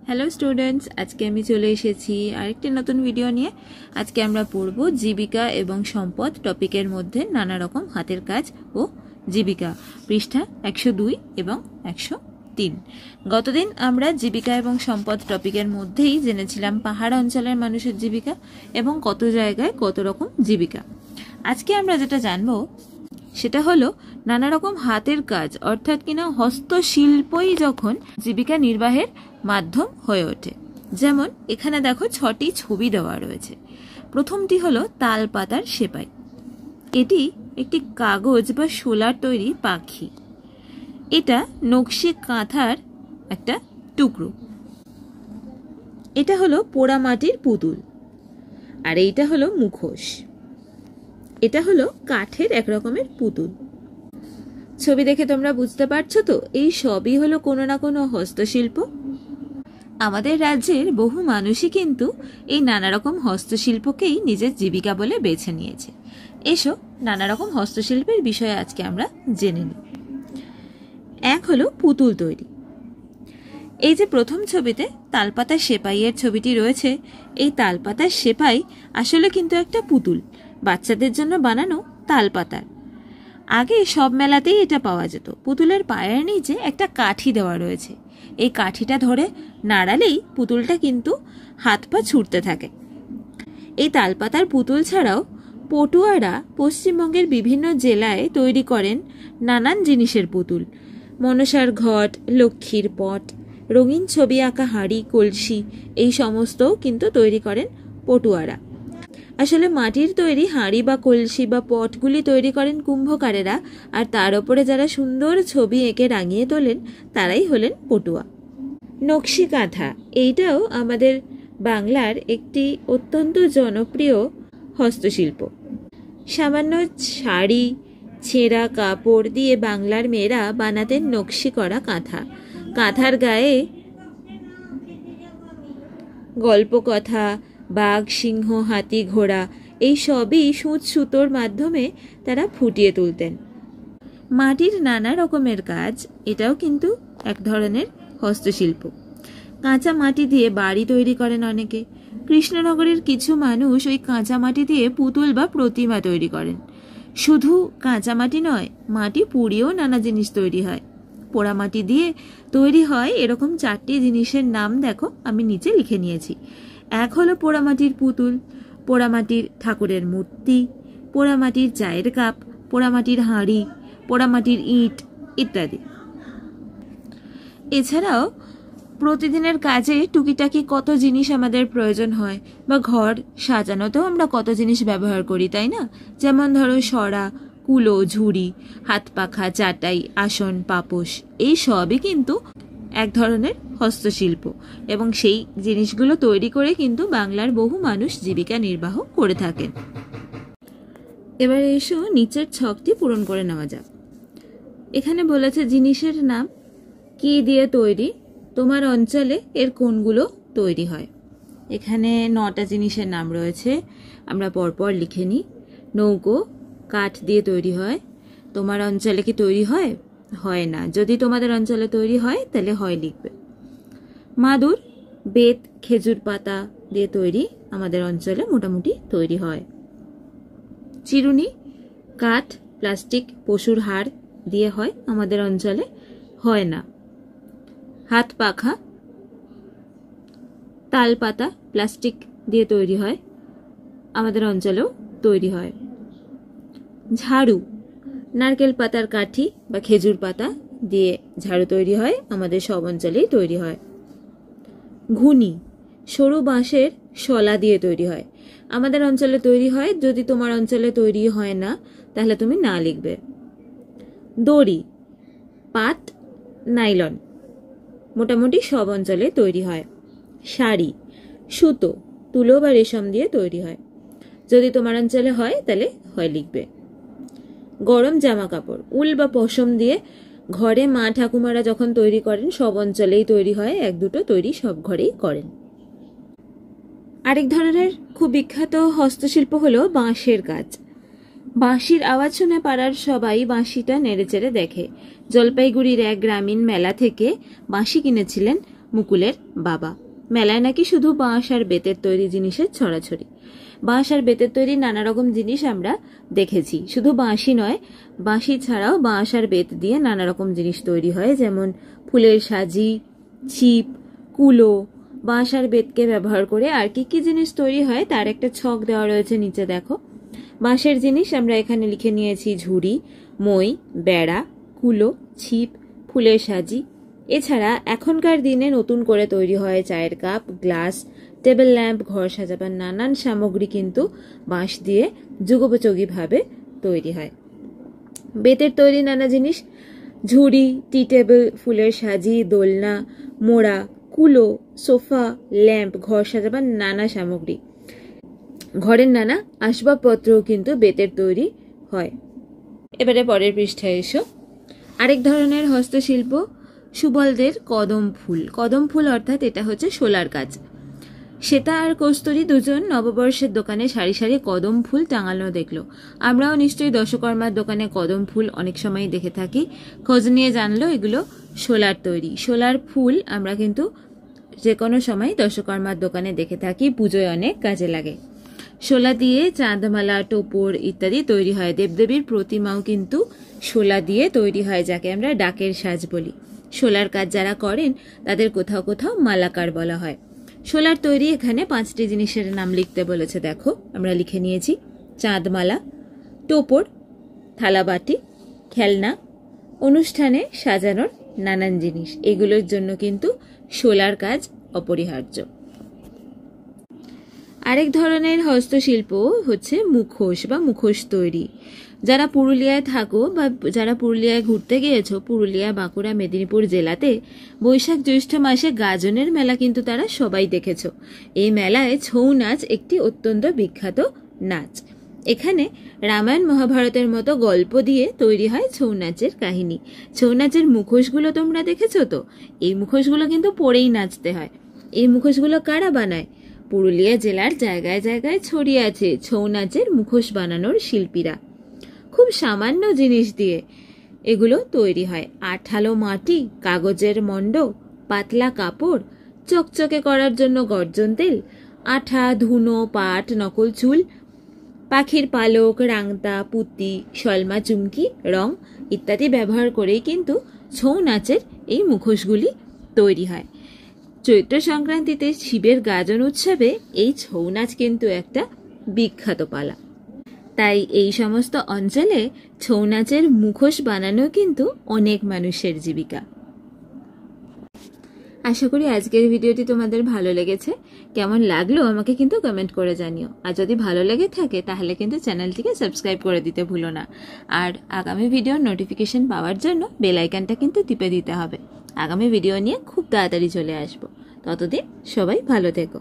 Hello students, আজকে আমি চলে এসেছি আরেকটি নতুন ভিডিও নিয়ে। আজকে আমরা পড়ব জীবিকা এবং সম্পদ টপিকের মধ্যে নানা রকম হাতের কাজ ও জীবিকা, পৃষ্ঠা 102 এবং 103। গতদিন আমরা জীবিকা এবং সম্পদ টপিকের মধ্যেই জেনেছিলাম পাহাড় অঞ্চলের মানুষের জীবিকা এবং কত জায়গায় কত রকম জীবিকা। আজকে আমরা যেটা জানবো সেটা হলো নানা রকম হাতের কাজ, অর্থাৎ কিনা হস্তশিল্পই যখন জীবিকা নির্বাহের মাধ্যম হয়ে ওঠে। যেমন এখানে দেখো 6টি ছবি দেওয়া রয়েছে। প্রথমটি হলো তাল পাতার সেপাই। এটি একটি কাগজ বা শোলার তৈরি পাখি। এটা নকশি কাঁথার একটা টুকরো। এটা হলো পোড়া মাটির পুতুল, আর এইটা হলো মুখোশ। এটা হলো কাঠের এক রকমের পুতুল। ছবি দেখে তোমরা বুঝতে পারছো তো, এই সবই হলো কোনো না কোনো হস্তশিল্প। আমাদের রাজ্যের বহু মানুষই কিন্তু এই নানা রকম হস্তশিল্পকেই নিজের জীবিকা বলে বেছে নিয়েছে। এসো নানা রকম হস্তশিল্পের বিষয়ে আজকে আমরা জেনে নিই। এক হলো পুতুল তৈরি। এই যে প্রথম ছবিতে তালপাতার সেপাইয়ের ছবিটি রয়েছে, এই তালপাতার সেপাই আসলে কিন্তু একটা পুতুল, বাচ্চাদের জন্য বানানো তালপাতার। আগে সব মেলাতেই এটা পাওয়া যেত। পুতুলের পায়ের নিচে একটা কাঠি দেওয়া রয়েছে। এই কাঠিটা ধরে নাড়ালেই পুতুলটা কিন্তু হাত পা ছুটতে থাকে। এই তালপাতার পুতুল ছাড়াও পটুয়ারা পশ্চিমবঙ্গের বিভিন্ন জেলায় তৈরি করেন নানান জিনিসের পুতুল। মনসার ঘট, লক্ষ্মীর পট, রঙিন ছবি আঁকা হাঁড়ি, কলসি, এই সমস্তও কিন্তু তৈরি করেন পটুয়ারা। আসলে মাটির তৈরি হাঁড়ি বা কলসি বা পটগুলি তৈরি করেন কুম্ভকারেরা, আর তার ওপরে যারা সুন্দর ছবি এঁকে রাঙিয়ে তোলেন তারাই হলেন পটুয়া। নকশি কাঁথা, এইটাও আমাদের বাংলার একটি অত্যন্ত জনপ্রিয় হস্তশিল্প। সামান্য শাড়ি, ছেঁড়া কাপড় দিয়ে বাংলার মেয়েরা বানাতেন নকশি করা কাঁথা। কাঁথার গায়ে গল্পকথা, বাঘ, সিংহ, হাতি, ঘোড়া, এই সবই সুঁচ সুতোর মাধ্যমে তারা ফুটিয়ে তুলতেন। মাটির নানা রকমের কাজ, এটাও কিন্তু এক ধরনের হস্তশিল্প। কাঁচা মাটি দিয়ে বাড়ি তৈরি করেন অনেকে। কৃষ্ণনগরের কিছু মানুষ ওই কাঁচা মাটি দিয়ে পুতুল বা প্রতিমা তৈরি করেন। শুধু কাঁচা মাটি নয়, মাটি পুড়িয়েও নানা জিনিস তৈরি হয়। পোড়া মাটি দিয়ে তৈরি হয় এরকম 4টি জিনিসের নাম দেখো, আমি নিচে লিখে নিয়েছি। এক হলো পোড়ামাটির পুতুল, পোড়ামাটির ঠাকুরের মূর্তি, পোড়ামাটির চায়ের কাপ, পোড়ামাটির হাঁড়ি, পোড়ামাটির ইট ইত্যাদি। এছাড়াও প্রতিদিনের কাজে টুকিটাকি কত জিনিস আমাদের প্রয়োজন হয়, বা ঘর সাজানোতেও আমরা কত জিনিস ব্যবহার করি, তাই না? যেমন ধরো সরা, কুলো, ঝুড়ি, হাত পাখা, চাটাই, আসন, পাপোশ, এই সবই কিন্তু এক ধরনের হস্তশিল্প, এবং সেই জিনিসগুলো তৈরি করে কিন্তু বাংলার বহু মানুষ জীবিকা নির্বাহ করে থাকেন। এবার এসো নিচের ছকটি পূরণ করে নেওয়া যাক। এখানে বলেছে জিনিসের নাম কি দিয়ে তৈরি, তোমার অঞ্চলে এর কোনগুলো তৈরি হয়। এখানে 9টা জিনিসের নাম রয়েছে, আমরা পরপর লিখে নিই। নৌকো কাঠ দিয়ে তৈরি হয়। তোমার অঞ্চলে কি তৈরি হয়? হয় না। যদি তোমাদের অঞ্চলে তৈরি হয় তাহলে হয় লিখবে। মাদুর বেত, খেজুর পাতা দিয়ে তৈরি, আমাদের অঞ্চলে মোটামুটি তৈরি হয়। চিরুনি কাঠ, প্লাস্টিক, পশুর হাড় দিয়ে হয়, আমাদের অঞ্চলে হয় না। হাত পাখা তাল পাতা, প্লাস্টিক দিয়ে তৈরি হয়, আমাদের অঞ্চলেও তৈরি হয়। ঝাড়ু নারকেল পাতার কাঠি বা খেজুর পাতা দিয়ে ঝাড়ু তৈরি হয়, আমাদের সব অঞ্চলেই তৈরি হয়। ঘুনি সরু বাঁশের শলা দিয়ে তৈরি হয়, আমাদের অঞ্চলে তৈরি হয়। যদি তোমার অঞ্চলে তৈরি হয় না তাহলে তুমি না লিখবে। দড়ি পাট, নাইলন, মোটামুটি সব অঞ্চলে তৈরি হয়। শাড়ি সুতো, তুলো বা রেশম দিয়ে তৈরি হয়, যদি তোমার অঞ্চলে হয় তাহলে হয় লিখবে। গরম জামা কাপড় উল বা পশম দিয়ে ঘরে মা ঠাকুমারা যখন তৈরি করেন, সব অঞ্চলেই তৈরি হয়, 1-2টো তৈরি সব ঘরেই করেন। আরেক ধরনের খুব বিখ্যাত হস্তশিল্প হলো বাঁশের কাজ। বাঁশির আওয়াজ শুনে পাড়ার সবাই বাঁশিটা নেড়েচেড়ে দেখে। জলপাইগুড়ির এক গ্রামীণ মেলা থেকে বাঁশি কিনেছিলেন মুকুলের বাবা। মেলায় নাকি শুধু বাঁশ আর বেতের তৈরি জিনিসের ছড়াছড়ি। বাঁশ আর বেতের তৈরি নানা রকম জিনিস আমরা দেখেছি। শুধু বাঁশই নয়, বাঁশি ছাড়াও বাঁশ আর বেত দিয়ে নানা রকম জিনিস তৈরি হয়, যেমন ফুলের সাজি, ছিপ, কুলো। বাঁশ আর বেতকে ব্যবহার করে আর কি কি জিনিস তৈরি হয় তার একটা ছক দেওয়া রয়েছে নিচে দেখো। বাঁশের জিনিস আমরা এখানে লিখে নিয়েছি ঝুড়ি, মই, বেড়া, কুলো, ছিপ, ফুলের সাজি। এছাড়া এখনকার দিনে নতুন করে তৈরি হয় চায়ের কাপ, গ্লাস, টেবিল ল্যাম্প, ঘর সাজাবার নানান সামগ্রী কিন্তু বাঁশ দিয়ে যুগোপযোগীভাবে তৈরি হয়। বেতের তৈরি নানা জিনিস, ঝুড়ি, টি টেবিল, ফুলের সাজি, দোলনা, মোড়া, কুলো, সোফা, ল্যাম্প, ঘর সাজাবার নানা সামগ্রী, ঘরের নানা আসবাবপত্রও কিন্তু বেতের তৈরি হয়। এবারে পরের পৃষ্ঠায় এসো। আরেক ধরনের হস্তশিল্প সুবলদের কদম ফুল। কদম ফুল অর্থাৎ এটা হচ্ছে শোলার কাজ। শ্বেতা আর কস্তুরী দুজন নববর্ষের দোকানে সারি সারি কদম ফুল টাঙানো দেখলো। আমরাও নিশ্চয়ই দশকর্মার দোকানে কদম ফুল অনেক সময় দেখে থাকি। খোঁজ নিয়ে জানলো এগুলো শোলার তৈরি। শোলার ফুল আমরা কিন্তু যে কোনো সময় দশকর্মার দোকানে দেখে থাকি, পুজোয় অনেক কাজে লাগে। শোলা দিয়ে চাঁদমালা, টোপর ইত্যাদি তৈরি হয়। দেবদেবীর প্রতিমাও কিন্তু শোলা দিয়ে তৈরি হয়, যাকে আমরা ডাকের সাজ বলি। শোলার কাজ যারা করেন তাদের কোথাও কোথাও মালাকার বলা হয়। শোলার তৈরি এখানে 5টি জিনিসের নাম লিখতে বলেছে, দেখো আমরা লিখে নিয়েছি। চাঁদমালা, টোপর, থালাবাটি, খেলনা, অনুষ্ঠানে সাজানোর নানান জিনিস, এগুলোর জন্য কিন্তু শোলার কাজ অপরিহার্য। আরেক ধরনের হস্তশিল্প হচ্ছে মুখোশ বা মুখোশ তৈরি। যারা পুরুলিয়ায় থাকো বা যারা পুরুলিয়ায় ঘুরতে গিয়েছো, পুরুলিয়া, বাঁকুড়া, মেদিনীপুর জেলাতে বৈশাখ জ্যৈষ্ঠ মাসে গাজনের মেলা কিন্তু তারা সবাই দেখেছো। এই মেলায় ছৌ নাচ একটি অত্যন্ত বিখ্যাত নাচ। এখানে রামায়ণ মহাভারতের মতো গল্প দিয়ে তৈরি হয় ছৌ নাচের কাহিনী। ছৌ নাচের মুখোশগুলো তোমরা দেখেছো তো? এই মুখোশগুলো কিন্তু পরেই নাচতে হয়। এই মুখোশগুলো কারা বানায়? পুরুলিয়া জেলার জায়গায় জায়গায় ছড়িয়ে আছে ছৌ নাচের মুখোশ বানানোর শিল্পীরা। খুব সামান্য জিনিস দিয়ে এগুলো তৈরি হয়। আঠালো মাটি, কাগজের মণ্ড, পাতলা কাপড়, চকচকে করার জন্য গর্জন তেল, আঠা, ধুনো, পাট, নকল চুল, পাখির পালক, রাংতা, পুঁতি, সলমা, চুমকি, রং ইত্যাদি ব্যবহার করেই কিন্তু ছৌ নাচের এই মুখোশগুলি তৈরি হয়। চৈত্র সংক্রান্তিতে শিবের গাজন উৎসবে এই ছৌ নাচ কিন্তু একটা বিখ্যাত পালা। তাই এই সমস্ত অঞ্চলে ছৌ নাচের মুখোশ বানানো কিন্তু অনেক মানুষের জীবিকা। আশা করি আজকের ভিডিওটি তোমাদের ভালো লেগেছে। কেমন লাগলো আমাকে কিন্তু কমেন্ট করে জানিও। আর যদি ভালো লেগে থাকে তাহলে কিন্তু চ্যানেলটিকে সাবস্ক্রাইব করে দিতে ভুলো না। আর আগামী ভিডিওর নোটিফিকেশন পাওয়ার জন্য বেল আইকনটা কিন্তু টিপে দিতে হবে। আগামী ভিডিও নিয়ে খুব তাড়াতাড়ি চলে আসবো। ততদিন সবাই ভালো থেকো।